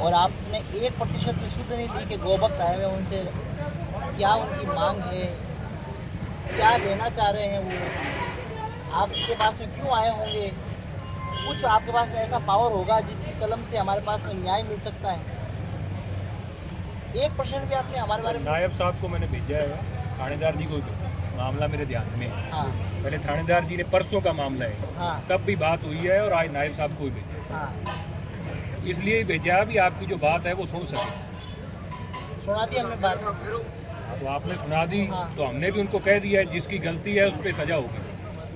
और आपने 1% की शुद्ध नहीं ली कि गोभक्त आए हुए उनसे क्या उनकी मांग है, क्या देना चाह रहे हैं वो, आपके पास में क्यों आए होंगे। कुछ आपके पास में ऐसा पावर होगा जिसकी कलम से हमारे पास में न्याय मिल सकता है। 1% भी आपने हमारे बारे में। नायब साहब को मैंने भेजा है, थानेदार जी को भी भेजा, मामला मेरे ध्यान में है। हाँ पहले थानेदार जी ने परसों का मामला है, हाँ तब भी बात हुई है और आज नायब साहब को भी भेजा, हाँ, इसलिए भेजा भी आपकी जो बात है वो सुन सके। सुना दी हमने बात। तो आपने सुना दी, हाँ। तो हमने भी उनको कह दिया है जिसकी गलती है उस पर सजा होगी,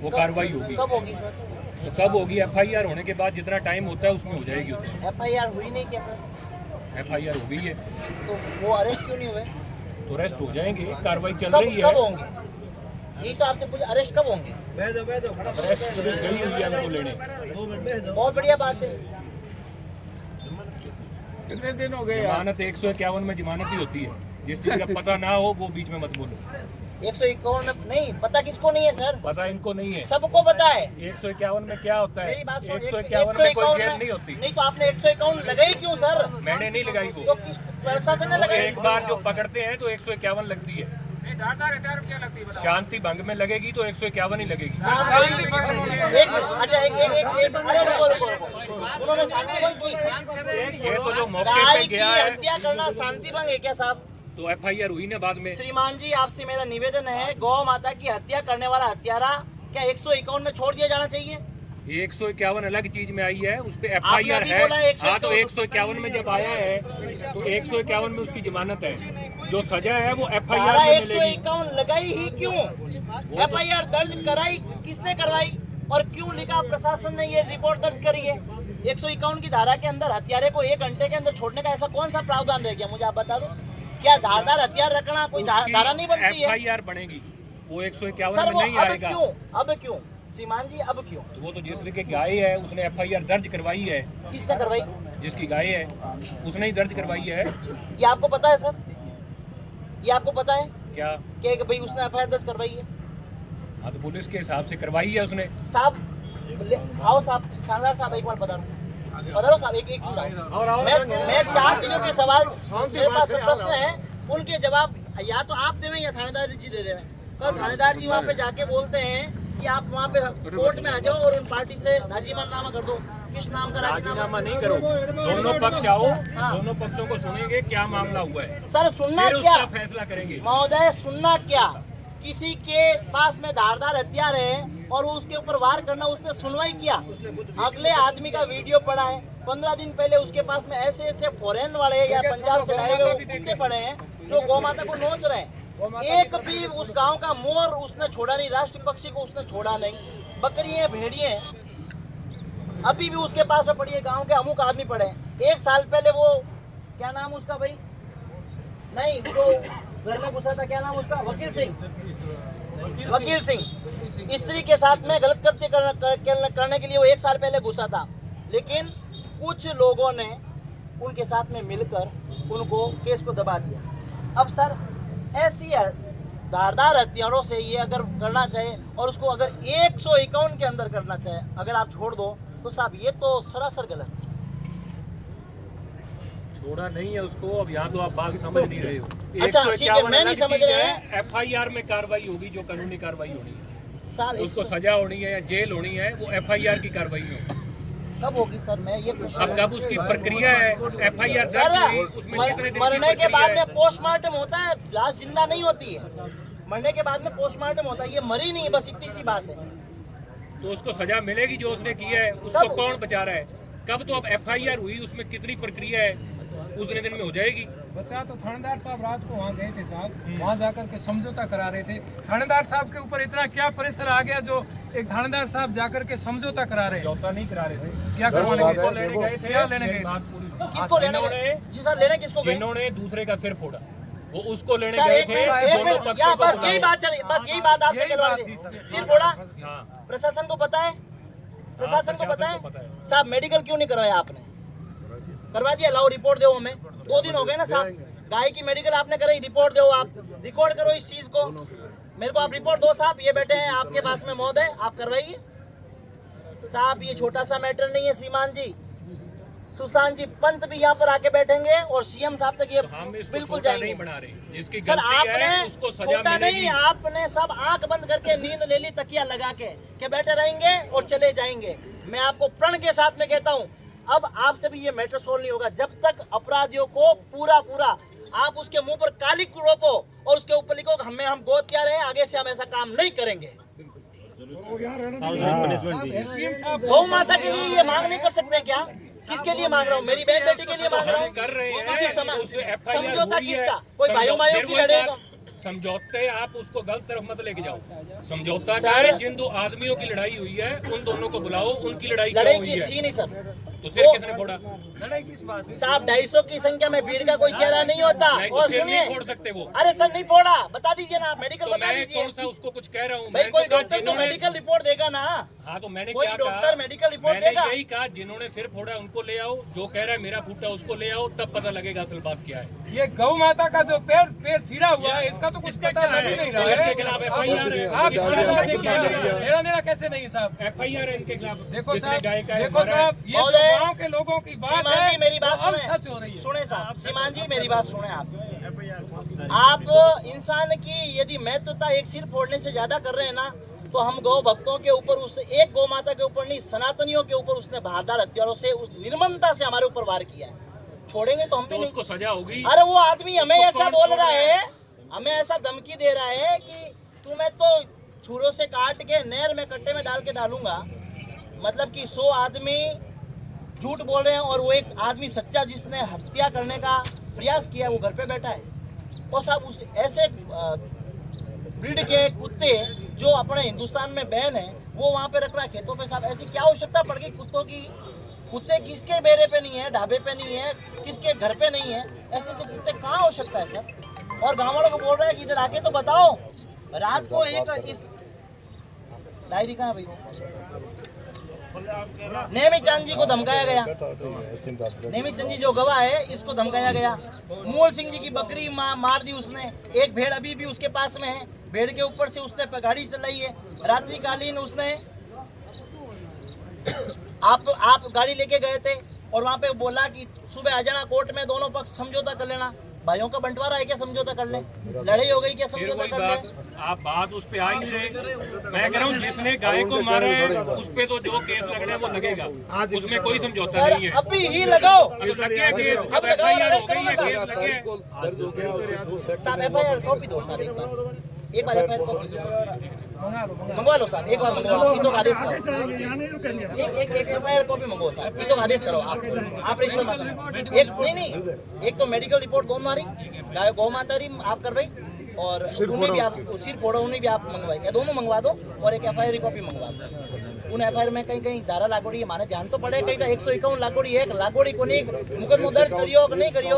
वो कार्रवाई होगी। कब होगी सर? तो कब होगी? FIR होने के बाद जितना टाइम होता है उसमें हो जाएगी। FIR हुई नहीं क्या सर? FIR हो गई है तो वो अरेस्ट क्यों नहीं हुए? तो अरेस्ट हो जाएंगे, कार्रवाई चल कब रही कब है। होंगे? ये तो आपसे पूछ, अरेस्ट कब होंगे? अरेस्ट पुलिस गई हुई है उनको लेने। बहुत बढ़िया बात है। कितने दिन हो गए? जमानत 151 में जमानत ही होती है, जिस चीज का पता ना हो वो बीच में मत बोलो। 151 में नहीं पता, किसको नहीं है सर? पता इनको नहीं है। सबको पता है। 151 में क्या होता है? मेरी बात सुनो, 151 में कोई जेल नहीं होती। नहीं तो आपने 151 लगाई क्यों सर? मैंने नहीं लगाई वो, तो किस प्रशासन ने लगाई? एक बार जो पकड़ते हैं तो 151 लगती है। क्या लगती है? शांति भंग में लगेगी तो 151 ही लगेगी। शांति भंग अच्छा एक उन्होंने शांति भंग की। ये तो जो मौके गाय पे की गया है हत्या करना शांति भंग है क्या साहब? तो FIR हुई ना बाद में। श्रीमान जी आपसे मेरा निवेदन है, गौ माता की हत्या करने वाला हत्यारा क्या 151 में छोड़ दिया जाना चाहिए? 151 अलग चीज में आई है, उस पे आपने FIR अभी है। बोला 151 हाँ तो 151 में जब आया है तो 151 में उसकी जमानत है, जो सजा है वो FIR धारा में मिलेगी। 151 लगाई ही क्यों? FIR दर्ज कराई किसने करवाई और क्यों लिखा प्रशासन ने ये रिपोर्ट दर्ज करी है? 151 की धारा के अंदर हत्यारे को 1 घंटे के अंदर छोड़ने का ऐसा कौन सा प्रावधान रह गया, मुझे आप बता दो। क्या धारदार हथियार रखना कोई धारा नहीं बनती है? FIR बनेगी, वो 151 सर में वो नहीं अब आएगा। क्यों? अब क्यों श्रीमान जी, अब क्यों? तो वो तो जिस के गाय है उसने FIR दर्ज करवाई है, किसने करवाई? जिसकी गाय है उसने ही दर्ज करवाई है। ये आपको पता है सर? ये आपको पता है क्या? कि भाई उसने FIR दर्ज करवाई है? हाँ तो पुलिस के हिसाब से करवाई है उसने। साहब आओ साहब, थानेदार साहब एक बार पधारो साहब, एक मैं 4 चीजों के सवाल मेरे पास में प्रश्न है, उनके जवाब या तो आप देवें या थानेदार जी दे देवें। कल थानेदार जी वहाँ पे जाके बोलते हैं कि आप वहाँ पे कोर्ट में आ जाओ और उन पार्टी से राजीनामा कर दो। किस नाम का राजीनामा नहीं करो, दोनों पक्ष आओ, दोनों पक्षों को सुनेंगे क्या मामला हुआ है, सर सुनना फिर क्या उसका फैसला करेंगे। महोदय, सुनना क्या? किसी के पास में धारदार हथियार है और वो उसके ऊपर वार करना, उसने सुनवाई किया। अगले आदमी का वीडियो पड़ा है, 15 दिन पहले उसके पास में ऐसे फॉरेन वाले या पंजाब से लाए हुए कुत्ते पड़े हैं जो गौ माता को नोच रहे हैं। एक भी उस गांव का मोर उसने छोड़ा नहीं, राष्ट्रीय पक्षी को उसने छोड़ा नहीं। बकरियां भेड़िए अभी भी उसके पास में पड़ी है, गांव के अमुक आदमी पड़े हैं। 1 साल पहले वो क्या नाम उसका भाई, नहीं जो घर में घुसा था, क्या नाम उसका, वकील सिंह स्त्री के साथ में गलत कृत्य करने के लिए वो 1 साल पहले घुसा था, लेकिन कुछ लोगों ने उनके साथ में मिलकर उनको केस को दबा दिया। अब सर ऐसी धारदार हथियारों से ये अगर करना चाहे और उसको अगर 151 के अंदर करना चाहे, अगर आप छोड़ दो तो साहब ये तो सरासर गलत है। छोड़ा नहीं है उसको, अब यहाँ तो आप बात समझ नहीं रहे हो। अच्छा ठीक है, मैं नहीं समझ रहे हैं। FIR में कार्रवाई होगी, जो कानूनी कार्रवाई होनी है, साहब उसको सजा होनी है या जेल होनी है, वो FIR की कार्रवाई में कब होगी सर? मैं ये अब कब उसकी प्रक्रिया है? FIR दर्ज हुई, उसमें कितने दिन की मरने के बाद प्रक्रिया में पोस्टमार्टम होता है, लाश जिंदा नहीं होती है। मरने के बाद में पोस्टमार्टम होता है, ये मरी नहीं, बस इतनी सी बात है। तो उसको सजा मिलेगी जो उसने किया है, उसको कौन बचा रहा है? कब? तो अब FIR हुई, उसमें कितनी प्रक्रिया है, उतने दिन में हो जाएगी। बच्चा तो थानेदार साहब रात को वहाँ गए थे साहब, वहाँ जाकर के समझौता करा रहे थे। थानेदार साहब के ऊपर इतना क्या प्रेशर आ गया जो एक थानेदार साहब जाकर के समझौता करा रहे हैं। समझौता नहीं करा रहे थे, क्या करवाने गए? लेने गए थे, क्या लेने गए थे? किसको लेने गए? जी सर, लेने किसको गए? जिन्होंने दूसरे का सिर फोड़ा वो उसको लेने सर गए एक थे। मिनट, दोनों पक्षों यहाँ को बस यही बात चली, बस यही बात आपसे यही करवानी बात थी, थी। सर। सिर फोड़ा, हाँ, प्रशासन को पता है? प्रशासन को पता को पता है? है। साहब मेडिकल क्यों नहीं करवाया आपने? करवा दिया, लाओ रिपोर्ट दो हमें। 2 दिन हो गए ना साहब, गाय की मेडिकल आपने कराई, रिपोर्ट दो, आप रिकॉर्ड करो इस चीज को, मेरे को आप रिपोर्ट दो साहब। ये बैठे हैं आपके पास में महोदय, आप करवाइए साहब। ये छोटा सा मैटर नहीं है श्रीमान जी, सुशांत जी पंत भी यहाँ पर आके बैठेंगे और सीएम साहब तक ये हम इसको बिल्कुल छोटा जाएंगे। नहीं बना रहे, जिसकी सर गलती है आपने उसको सजा छोटा मिलेगी। नहीं, आपने सब आंख बंद करके नींद ले ली तकिया लगा के बैठे रहेंगे और चले जाएंगे। मैं आपको प्रण के साथ में कहता हूँ, अब आपसे भी ये मैटर सोल्व नहीं होगा जब तक अपराधियों को पूरा आप उसके मुंह पर काली रोपो और उसके ऊपर लिखो कि हम गोद क्या रहे, आगे से हम ऐसा काम नहीं करेंगे। एसडीएम साहब गौ माता के लिए ये मांग नहीं कर सकते क्या? किसके लिए मांग रहा हूँ? मेरी बहन बेटी के लिए मांग रहा हूँ। कर रहे हैं, किसी उसमें FIR समझौता हुई है। किसका? कोई भाइयों फिर की वही लड़ेगा। बात, समझौते आप उसको गलत तरफ मत लेके जाओ। समझौता का सर- है, जिन दो आदमियों की लड़ाई हुई है उन दोनों को बुलाओ, उनकी लड़ाई क्यों लड़ाई हुई की है, थी नहीं सर। तो सिर किसने फोड़ा? साहब 250 की संख्या में भीड़ का कोई चेहरा नहीं होता। नहीं तो और सिर सुनिए, नहीं फोड़ सकते वो। अरे सर नहीं फोड़ा, बता दीजिए ना, मेडिकल तो बता मैं दीजिए कौन सा उसको कुछ कह रहा हूँ? भाई। मैं कोई तो कहा डॉक्टर तो जिन्होंने- मेडिकल रिपोर्ट देगा ना। हाँ तो मैंने कोई क्या डॉक्टर कहा, मेडिकल रिपोर्ट मैंने देगा। यही कहा जिन्होंने सिर फोड़ा उनको ले आओ, जो कह रहा है मेरा फूटा उसको ले आओ, तब पता लगेगा असल बात क्या है। ये गौ माता का जो पैर चीरा हुआ है, इसका तो कुछ पता लग ही नहीं रहा है। इसके खिलाफ FIR है। आप इस इसका वजह से कैसे क्या है? मेरा नेरा कैसे नहीं साहब? FIR है इनके खिलाफ। देखो जिसने साहब, गाय का है, देखो मारा है। साहब, ये महोदय, जो गांव के लोगों की बात श्रीमान है जी मेरी बात वो अब सुने, सच हो रही है। सुने साहब, श्रीमान जी मेरी बात सुने। आप इंसान की यदि महत्वता एक सिर फोड़ने से ज्यादा कर रहे हैं ना, तो हम गौ भक्तों के ऊपर, उस एक गौ माता के ऊपर नहीं, सनातनियों के ऊपर उसने धारदार हथियारों से उस निर्ममता से हमारे ऊपर वार किया है। छोड़ेंगे तो हम भी तो नहीं। उसको सजा होगी। अरे वो आदमी हमें उसको ऐसा कौन बोल छोड़ रहा रहा है, हमें ऐसा धमकी दे रहा है कि तुम्हें तो छुरों से काट के नहर में कट्टे में डाल के डालूंगा। मतलब कि 100 आदमी झूठ बोल रहे हैं और वो एक आदमी सच्चा जिसने हत्या करने का प्रयास किया वो घर पे बैठा है। और साहब उस ऐसे ब्रीड के कुत्ते जो अपने हिंदुस्तान में बैन है वो वहाँ पे रख रहा है खेतों पे। साहब ऐसी क्या आवश्यकता पड़ गई कुत्तों की? कुत्ते किसके बेरे पे नहीं है, ढाबे पे नहीं है, किसके घर पे नहीं है, ऐसे कुत्ते कहाँ आवश्यकता है सर? और गाँव वालों को बोल रहे हैं कि इधर आके तो बताओ। रात को एक इस डायरी कहाँ है भाई? नेमी चंद जी को धमकाया गया। नेमी चंद जी जो गवाह है इसको धमकाया गया। मूल सिंह जी की बकरी मार दी उसने। एक भेड़ अभी भी उसके पास में है, भेड़ के ऊपर से उसने गाड़ी चलाई है। रात्रिकालीन उसने आप गाड़ी लेके गए थे और वहाँ पे बोला कि सुबह आ जाना कोर्ट में, दोनों पक्ष समझौता कर लेना। भाइयों का बंटवारा है क्या? समझौता कर ले, लड़ाई हो गई क्या? फिर समझौता वही कर बात, ले। आप बात उस पे आ ही नहीं रहे। मैं कह रहा हूँ जिसने गाय को मारा है उस पे तो जो केस लगना है वो लगेगा, उसमें कोई समझौता सर नहीं है। अभी ही लगाओ। अब लग गया केस, अब अब लगाओ, FIR हो अरेस्ट गई है, करो केस लग गया है। साहब FIR कॉपी दो साहब, एक बार FIR कॉपी दो। मंगवा लो साहब, एक बार मंगवाओ, तो आदेश करो। एक FIR कॉपी मंगवाओ साहब, तो आदेश करो। आप रजिस्टर मत करो। एक नहीं, एक तो मेडिकल रिपोर्ट दोनों मारी, गौ माता री आप करवाई और उन्हें भी आप सिर फोड़ा उन्हें भी आप मंगवाई, या दोनों मंगवा दो और एक FIR कॉपी मंगवा दो। उन FIR में कहीं कहीं धारा लागोड़ी है, माने ध्यान तो पड़े, कहीं 151 लागोड़ी है, लागोड़ी को नहीं मुकदमा दर्ज करियो कि नहीं करियो?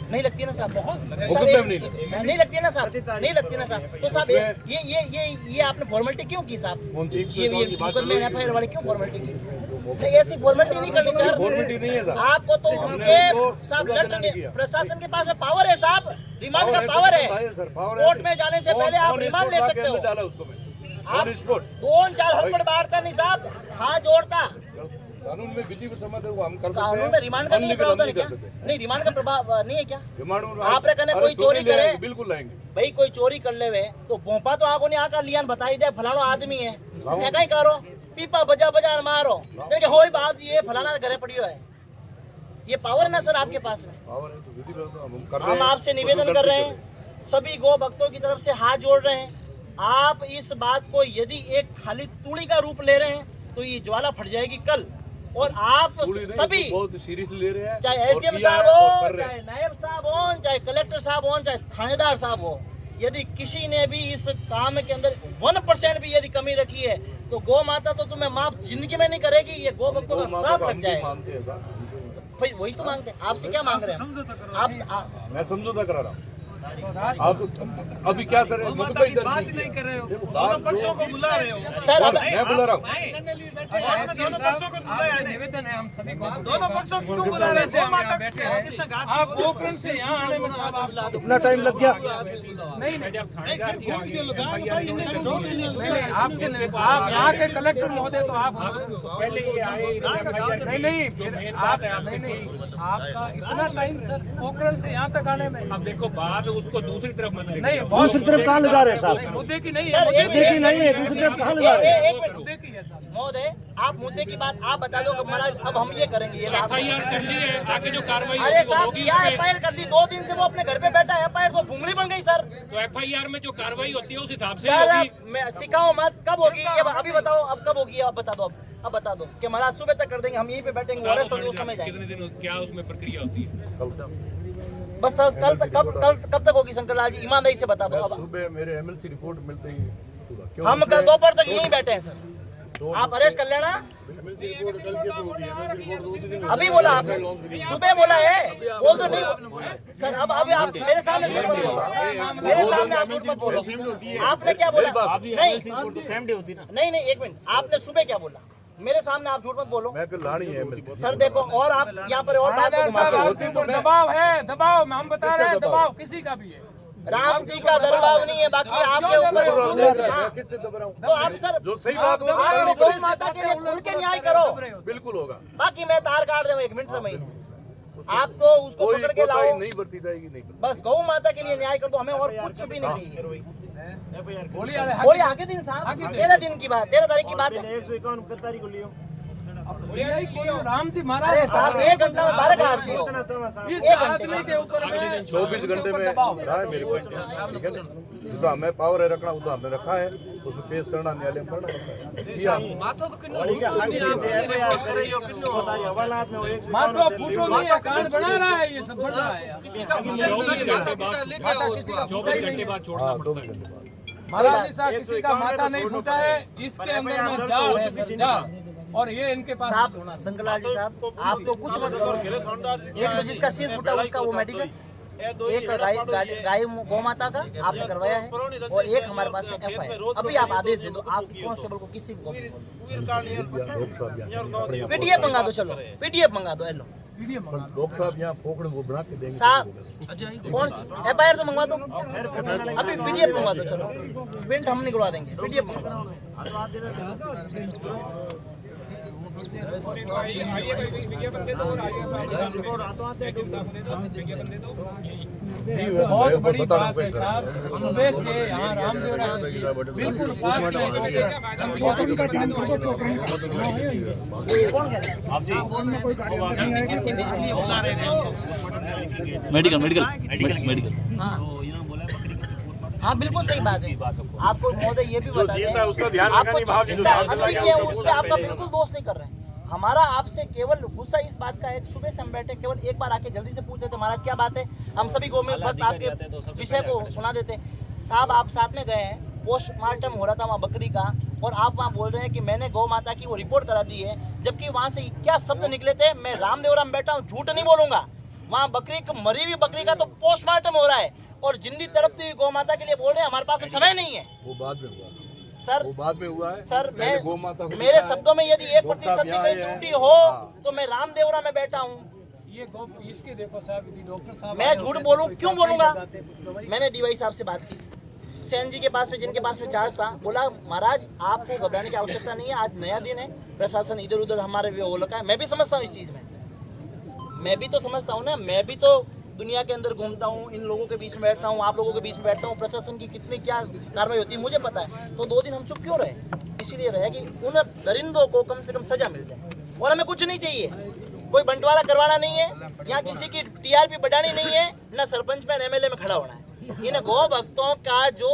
नहीं लगती ना साहब, नहीं लगती ना साहब, नहीं लगती ना साहब। तो साहब ये आपने फॉर्मेलिटी क्यों की साहब? ये मुकदमे FIR वाली क्यों फॉर्मेलिटी की? नहीं ऐसी फॉर्मेलिटी नहीं करनी चाहिए आपको। तो उसके साहब प्रशासन के पास में पावर है साहब, रिमांड का पावर है। कोर्ट में जाने से पहले आप रिमांड ले सकते हो। आप 2-4 हड़बड़ बांटता नहीं साहब, हाथ जोड़ता। कानून में विधि को समझ वो हम कर सकते हैं। कानून में रिमांड का नहीं प्रावधान है क्या? नहीं, रिमांड का प्रभाव नहीं है क्या? आपने कहने कोई चोरी करे, बिल्कुल लाएंगे भाई कोई चोरी कर ले वे तो भोंपा तो आगो नहीं आका लियान बताई दे फलानो आदमी है, क्या कहीं करो पीपा बजा बजा मारो, क्योंकि होई बात ये फलाना घरे पड़ियो है। ये पावर है ना सर आपके पास में। हम आपसे निवेदन कर रहे हैं, सभी गौ भक्तों की तरफ से हाथ जोड़ रहे हैं, आप इस बात को यदि एक खाली तूड़ी का रूप ले रहे हैं तो ये ज्वाला फट जाएगी कल। और आप सभी बहुत सीरियस ले रहे हैं, चाहे एसडीएम साहब हो, चाहे नायब साहब हो, चाहे कलेक्टर साहब हो, चाहे थानेदार साहब हो, यदि किसी ने भी इस काम के अंदर 1% भी यदि कमी रखी है तो गौ माता तो तुम्हें माफ जिंदगी में नहीं करेगी, ये गौ भक्तों का श्राप लग जाएगा। भाई वही तो मांगते हैं, आपसे क्या मांग रहे हैं आप? मैं समझौता करा रहा हूँ। आप अभी क्या कर रहे हैं? माता की बात नहीं कर रहे हो, दोनों पक्षों को बुला रहे हो। सर अब मैं बुला रहा हूँ। दोनों पक्षों को बुलाया नहीं, निवेदन है हम सभी को। दोनों पक्षों को क्यों बुला रहे हो? माता बैठे किसने घात हैं आप पोखरण से यहाँ आने में साहब आप इतना टाइम लग गया। नहीं नहीं जब थाने जाती है नहीं आपसे आप यहाँ के कलेक्टर महोदय तो आप पहले ये आए नहीं फिर आप नहीं आपका इतना टाइम सर पोखरण से यहाँ तक आने में अब देखो बात उसको दूसरी तरफ मत लेके नहीं दूसरी तरफ कहाँ ले जा रहे हैं साहब? नहीं, मुद्दे की नहीं सर, है एक मुद्दे की नहीं है, दूसरी तरफ कहाँ ले जा रहे हैं? एक मिनट मुद्दे की है सर महोदय, आप मुद्दे की बात आप बता दो कि महाराज अब हम ये करेंगे ये आप- एफआईआर कर ली है, आगे जो कार्रवाई अरे होगी वो साहब होगी क्या उसमें। एफआईआर कर दी? 2 दिन से वो अपने घर पे बैठा है, एफआईआर तो भुंगली बन गई सर। तो एफआईआर में जो कार्रवाई होती है उस हिसाब से सर होगी। मैं सिखाओ मत, कब होगी ये अभी बताओ, अब कब होगी अब बता दो, अब बता दो कि महाराज सुबह तक कर देंगे, हम यहीं पे बैठेंगे, अरेस्ट होंगे उस समय जाएंगे। कितने दिन क्या उसमें प्रक्रिया होती है? बस सर कब तक होगी शंकर लाल जी, ईमानदारी से बता दो अब। सुबह मेरे एमएलसी रिपोर्ट मिलते ही होगा। क्यों? हम कल दोपहर तक यहीं बैठे हैं सर, आप अरेस्ट कर लेना। अभी बोला आपने, सुबह बोला है, बोल दो नहीं सर। अब अभी आप मेरे सामने झूठ मत बोलो, मेरे सामने आप झूठ मत बोलो। आपने क्या बोला? नहीं नहीं, एक मिनट, आपने सुबह क्या बोला? मेरे सामने आप झूठ मत बोलो मैं कल लानी है एमएलसी। सर। देखो और आप यहाँ पर और बात को घुमाते हो। आपके ऊपर दबाव है, दबाव हम बता रहे हैं, दबाव किसी का भी है। राम जी का दरबाव नहीं है, बाकी आपके ऊपर। हाँ, किससे दब रहा हूँ? तो आप सर जो सही बात हो आप तो गौ माता के लिए खुल के न्याय करो। बिल्कुल होगा। बाकी मैं तार काट दूँ 1 मिनट में महीने, आप तो उसको कोई पकड़ के कोताही लाओ। नहीं बरती जाएगी, नहीं बरती। बस गौ माता के लिए न्याय कर दो, हमें और कुछ भी नहीं चाहिए। बोलिए बोलिए आगे दिन साहब, 13 दिन की बात, 13 तारीख की बात है। राम जी अरे महाराज साहब 1 घंटा में 12 काट दिए। इस आदमी के ऊपर में 24 घंटे में रहा है मेरे पास, ठीक है ना? जो तो हमें पावर है रखना, वो तो हमने रखा है, उसमें पेश करना न्यायालय में करना पड़ता है। ये आप- मातो फूटो नहीं है, कांड बना रहा है, ये सब बन रहा है। किसी का 24 घंटे बाद 24 घंटे बाद छोड़ना हाँ, पड़ता 24 है। घंटे बाद। महाराज ऐसा किसी का माथा नहीं फूटा है, इसके अंदर में जाल है सर, जाल। और ये इनके पास साहब शंकरलाल जी साहब, आप तो कुछ मत करो। एक तो जिसका सिर फूटा उसका वो मेडिकल, एक गाय गौ माता का आपने करवाया है, और एक हमारे पास में एफआईआर। अभी आप आदेश दे दो, आप कांस्टेबल को किसी को पीडीएफ मंगा दो, चलो पीडीएफ मंगा दो। हेलो लोग साहब यहाँ पोखड़ वो बना के देंगे। साहब कौन सी एफआईआर तो मंगवा दो, अभी पीडीएफ मंगवा दो, चलो प्रिंट हम निकलवा देंगे, पीडीएफ मंगवा दो। बहुत बड़ी बात है साहब। सुबह से यहाँ रामदेवरा बिल्कुल फास्ट है। कौन कह रहे हैं? किसकी थी इसलिए बुला रहे थे? मेडिकल हाँ बिल्कुल सही बात है। आपको महोदय ये भी बता दें, आपको जिस चीज का अनभिज्ञ है उसमें आपका बिल्कुल दोष नहीं कर रहे हैं। हमारा आपसे केवल गुस्सा इस बात का है, सुबह से हम बैठे केवल एक बार आके जल्दी से पूछ लेते महाराज क्या बात है, हम सभी को वक्त आपके विषय को सुना देते। साहब आप साथ में गए हैं, पोस्टमार्टम हो रहा था वहाँ बकरी का, और आप वहाँ बोल रहे हैं कि मैंने गौ माता की वो रिपोर्ट करा दी है, जबकि वहाँ से क्या शब्द निकले थे, मैं रामदेवरा में बैठा हूँ, झूठ नहीं बोलूंगा। वहाँ बकरी मरी हुई बकरी का तो पोस्टमार्टम हो रहा है, और जिंदी तड़पती हुई गौ माता के लिए बोल रहे हैं हमारे पास में समय नहीं है। वो बाद में हुआ, सर वो बाद में हुआ है। सर पहले मैं गौ माता को मेरे शब्दों में यदि 1% भी यहाँ कहीं आए हैं। त्रुटि हो तो मैं रामदेवरा में बैठा हूँ। ये इसके देखो साहब, यदि डॉक्टर साहब मैं झूठ बोलूं क्यों बोलूंगा? मैंने डीवाई साहब से बात की, सेन जी के पास में, जिनके पास में चार्ज था, बोला महाराज आपको घबराने की आवश्यकता नहीं है, आज नया दिन है, प्रशासन इधर उधर हमारे वो लगा है। मैं भी समझता हूँ इस चीज़ में, मैं भी तो समझता हूँ ना, मैं भी तो दुनिया के अंदर घूमता हूँ, इन लोगों के बीच में बैठता हूँ, आप लोगों के बीच में बैठता हूँ, प्रशासन की कितनी क्या कार्रवाई होती है मुझे पता है। तो 2 दिन हम चुप क्यों रहे? इसीलिए रहे कि उन दरिंदों को कम से कम सजा मिल जाए, और हमें कुछ नहीं चाहिए, कोई बंटवारा करवाना नहीं है, यहाँ किसी की टीआरपी बढ़ानी नहीं है, न सरपंच में एमएलए में खड़ा होना है। इन गौ भक्तों का जो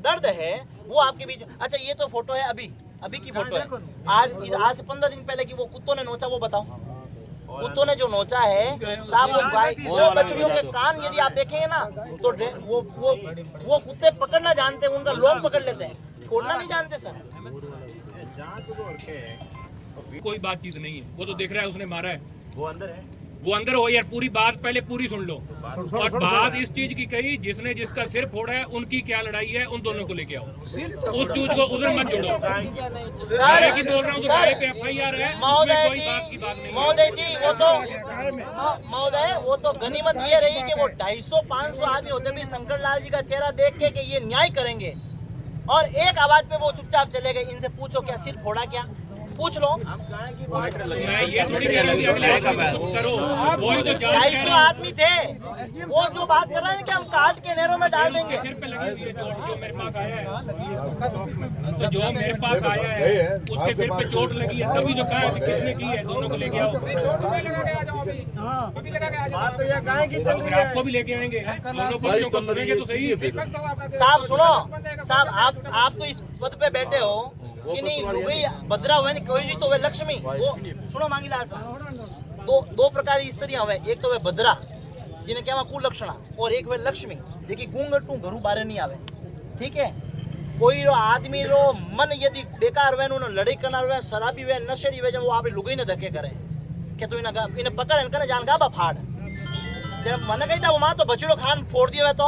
दर्द है वो आपके बीच। अच्छा ये तो फोटो है अभी की फोटो है, आज से 15 दिन पहले की वो कुत्तों ने नोचा, वो बताओ कुत्तों ने जो नोचा है साहब, वो गाय वो बछड़ियों के कान यदि आप देखेंगे ना तो वो कुत्ते पकड़ना जानते हैं, उनका लोग पकड़ लेते हैं, छोड़ना नहीं जानते सर। कोई बातचीत नहीं है, वो तो देख रहा है उसने मारा है, वो अंदर है। वो अंदर हो यार, पूरी बात पहले पूरी सुन लो। और बात इस चीज की कही, जिसने जिसका सिर फोड़ा है उनकी क्या लड़ाई है, उन दोनों को लेके आओ। उस चीज को उधर मत जोड़ो। सर की बोल रहा हूँ तो भाई पे FIR है, महोदय उसमें कोई बात की बात नहीं है। महोदय जी वो तो महोदय वो तो गनीमत ये रही कि वो 250-500 आदमी होते भी शंकर लाल जी का चेहरा देख के कि ये न्याय करेंगे, और एक आवाज पे वो चुपचाप चले गए। इनसे पूछो क्या सिर फोड़ा क्या, पूछ लो। मैं ये थोड़ी कह रहा हूँ कि अगले आदमी कुछ करो, वही तो जान 250 आदमी थे, वो जो बात कर रहे हैं कि हम काट के नहरों में डाल देंगे। सिर पे लगी हुई है चोट, जो मेरे पास आया है, तो जो मेरे पास आया है उसके सिर पे चोट लगी है, तभी तो कहा है कि किसने की है, दोनों को लेके आओ। आपको भी लेके आएंगे, दोनों पक्षों को सुनेंगे तो सही। साहब सुनो, साहब आप तो इस पद पे बैठे हो कि नहीं, वही भद्रा हुए नहीं, कोई नहीं तो वे लक्ष्मी। वो सुनो मांगीलाल साहब, दो प्रकार की स्त्रियां हुए, एक तो वे भद्रा जिन्हें क्या कुलक्षणा, और एक वे लक्ष्मी देखी घूंघटू घरू बारे नहीं आवे। ठीक है, कोई रो आदमी रो मन यदि बेकार हुए, उन्हें लड़ाई करना हुए, शराबी हुए, नशेड़ी हुए, जब वो आप लुगाई ने धक्के करे कि तू इन्हें पकड़ इनका जान गाबा फाड़, जब मन कहता वो मां तो बचड़ो खान फोड़ दिया तो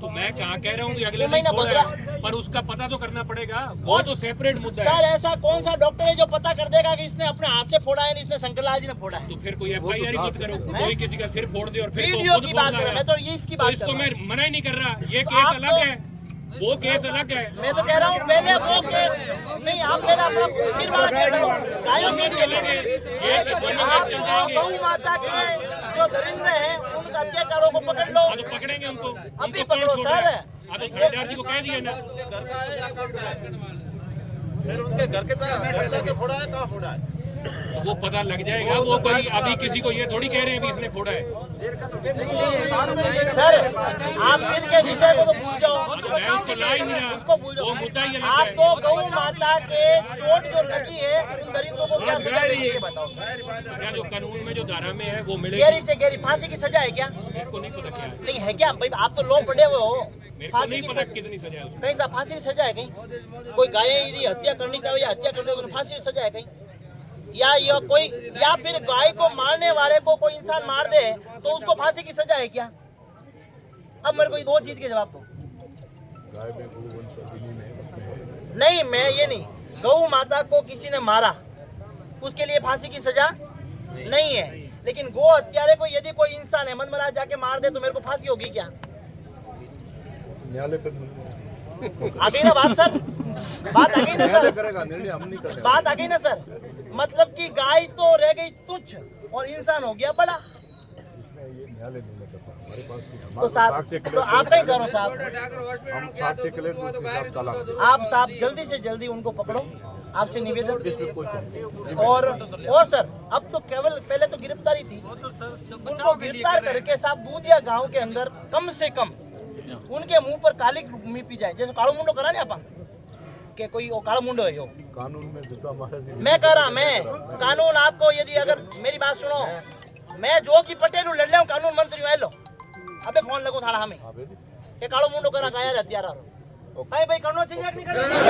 मैं कहाँ कह रहा हूँ कि अगले महीना दिन फोड़ा बदरा। है, पर उसका पता तो करना पड़ेगा, वो तो सेपरेट मुद्दा है। सर ऐसा कौन सा डॉक्टर है जो पता कर देगा कि इसने अपने हाथ से फोड़ा है, इसने शंकरलाल जी ने फोड़ा है? तो फिर कोई FIR ही मत करो, कोई किसी का सिर फोड़ दे और फिर तो वीडियो खुद की बोल बात रहा कर, है। मैं तो ये इसकी तो बात कर इसको रहा मैं हूं। मना ही नहीं कर रहा, ये तो केस आप अलग तो- है, वो केस अलग है। मैं तो कह रहा हूँ पहले वो केस नहीं, आप पहले अपना सिर वाला केस करो, गायों के लिए ये दोनों केस आप चल जाएंगे। गौ माता के जो दरिंदे हैं उनका अत्याचारों को पकड़ लो, हाँ तो पकड़ेंगे उनको, अभी उनको पकड़ो कौन छोड़ सर। रहा है? हाँ तो थानेदार जी को कह दिया ना। सर उनके घर के जाके फोड़ा है, कहाँ फोड़ा है? वो पता लग जाएगा, वो कोई अभी किसी को ये थोड़ी कह रहे हैं भी इसने फोड़ा है। सर आप सिर के विषय को तो भूल जाओ, मैं उसको ला ही नहीं रहा, उसको भूल जाओ। वो मुद्दा ही अलग आप है। तो गौ माता के चोट जो लगी है उन दरिंदों को क्या सजा देंगे ये बताओ। क्या जो कानून में जो धारा में है वो मिलेगी? गहरी से गहरी फांसी की सजा है क्या? मेरे को नहीं पता क्या है, नहीं है क्या भाई, आप तो लॉ पढ़े हुए हो। मेरे को फांसी नहीं की पता सजा कितनी सजा है उसमें। कहीं सा फांसी की सजा है कहीं? कोई गाय की हत्या करनी चाहिए या हत्या कर दे तो फांसी की सजा है कहीं? या कोई या फिर गाय को मारने वाले को कोई इंसान मार दे तो उसको फांसी की सजा है क्या? अब मेरे को ये दो चीज के जवाब दो। नहीं मैं ये नहीं, गौ माता को किसी ने मारा उसके लिए फांसी की सजा नहीं है, लेकिन गो हत्यारे को यदि कोई इंसान अहमद मराज जाके मार दे तो मेरे को फांसी होगी क्या? न्यायालय पे आ गई ना बात सर, बात आ गई ना सर, करेगा निर्णय, हम नहीं करेंगे। बात आ गई ना सर। मतलब कि गाय तो रह गई तुच्छ और इंसान हो गया बड़ा। ये न्यायालय निर्णय करता है, हमारे पास नहीं। तो हमारे साहब साक्ष्य तो क्लियर आप कहीं करो साहब, हम साक्ष्य क्लियर दूसरी साहब तलाक आप साहब जल्दी से जल्दी उनको पकड़ो, आपसे निवेदन। इसमें कोई संदेह और सर अब तो केवल पहले तो गिरफ्तारी थी, उनको गिरफ्तार करके साहब दूधिया गांव के अंदर कम से कम उनके मुंह पर काली मीपी जाए, जैसे कालो मुंडो करा नहीं आप के कोई वो कालो मुंडो है। कानून में जूता मारे मैं कह रहा मैं कानून आपको यदि अगर मेरी बात सुनो, मैं जो की पटेल लड़ रहा हूँ कानून मंत्री हूँ, हेलो अबे फोन लगो थाना हमें ये कालो मुंडो करा गाया हत्यारा भाई भाई करना चाहिए कि नहीं करना चाहिए?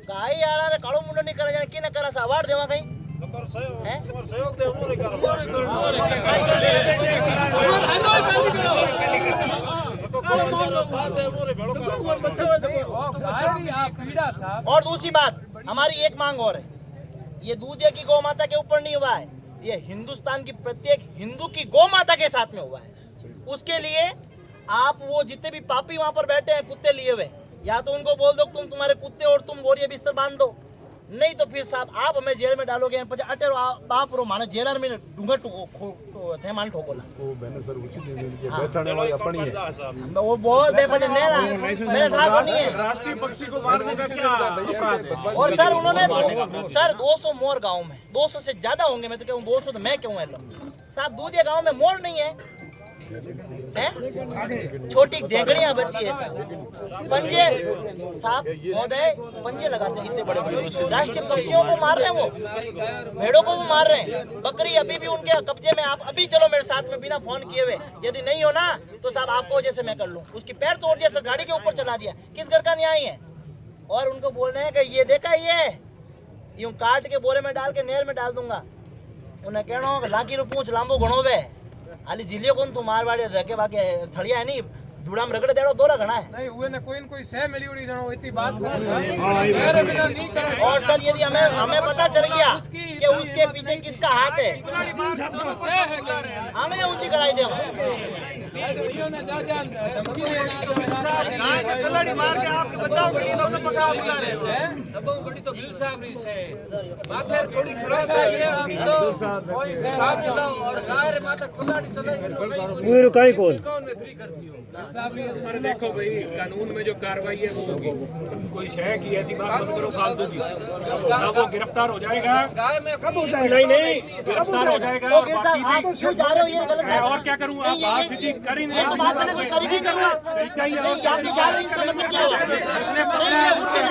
गाय आला रे कालो मुंडो नहीं करा जाने की न करा सा अवार्ड देवा कहीं हैं? और सहयोग दे वो नहीं कर और दूसरी बात हमारी एक मांग और है, ये दूधिया की गौ माता के ऊपर नहीं हुआ है, ये हिंदुस्तान की प्रत्येक हिंदू की गौ माता के साथ में हुआ है। उसके लिए आप वो जितने भी पापी वहां पर बैठे हैं कुत्ते लिए हुए, या तो उनको बोल दो तुम तुम्हारे कुत्ते और तुम बोरिया बिस्तर बांध दो, नहीं तो फिर साहब आप हमें जेल में डालोगे। अटेरो बाप रो माने जेलर में ढूंढ थे मान ठोकोला वो बहने सर उसी दिन के बैठने वाली अपनी है। वो बहुत बेवजह नहीं रहा, मेरे ठाकुर नहीं है। राष्ट्रीय पक्षी को मारने का क्या अपराध है? और सर उन्होंने सर 200 मोर गांव में 200 से ज्यादा होंगे, मैं तो कहूँ 200 तो मैं क्यों है लो साहब, दूधिया गांव में मोर नहीं है, छोटी डेंगड़ियां बची है साहब, पंजे साहब महोदय पंजे लगाते हैं इतने बड़े बड़े, राष्ट्रीय पक्षियों को मार रहे हैं, वो भेड़ों को भी मार रहे हैं, बकरी अभी भी उनके कब्जे में। आप अभी चलो मेरे साथ में बिना फोन किए हुए, यदि नहीं हो ना तो साहब आपको जैसे मैं कर लूं, उसकी पैर तोड़ दिया सर, गाड़ी के ऊपर चला दिया, किस घर का न्याय है? और उनको बोल रहे हैं कि ये देखा ये यूं काट के बोरे में डाल के नहर में डाल दूंगा, उन्हें कहना लाकी रू पूछ लांबो घणो वे आली जिलियो कोन तू मारवाड़ी धके बाकी थड़िया है नी धूड़ा में रगड़ देड़ो दोरा घना है नहीं हुए ना कोई सह मिली उड़ी जनो इतनी बात मेरे बिना नहीं करे। और सर यदि हमें पता चल गया कि उसके पीछे किसका हाथ है हमें ऊंची कराई दे कलाड़ी मार के आपके बचाव के लिए तो पकड़ा बुला रहे हो सबों बड़ी तो गिल साहब रही से बात है थोड़ी खड़ा चाहिए अभी तो कोई साहब लो और गायर माता कलाड़ी चले पूरे काई कौन में फ्री करती हो पर देखो भाई कानून में जो कार्रवाई है वो होगी कोई शय की ऐसी बात मत करो फालतू की ना वो गिरफ्तार हो जाएगा गाय में नहीं गिरफ्तार हो जाएगा तो गिल साहब आप क्यों जा रहे हो ये गलत मैं बात और क्या करूँ आप बात सीधी कर ही नहीं है। तो बात करने कोई तरीके करूँगा तरीका ही है नहीं क्या जा रहे हो इसका मतलब क्या हुआ इसने पकड़ा है, उसने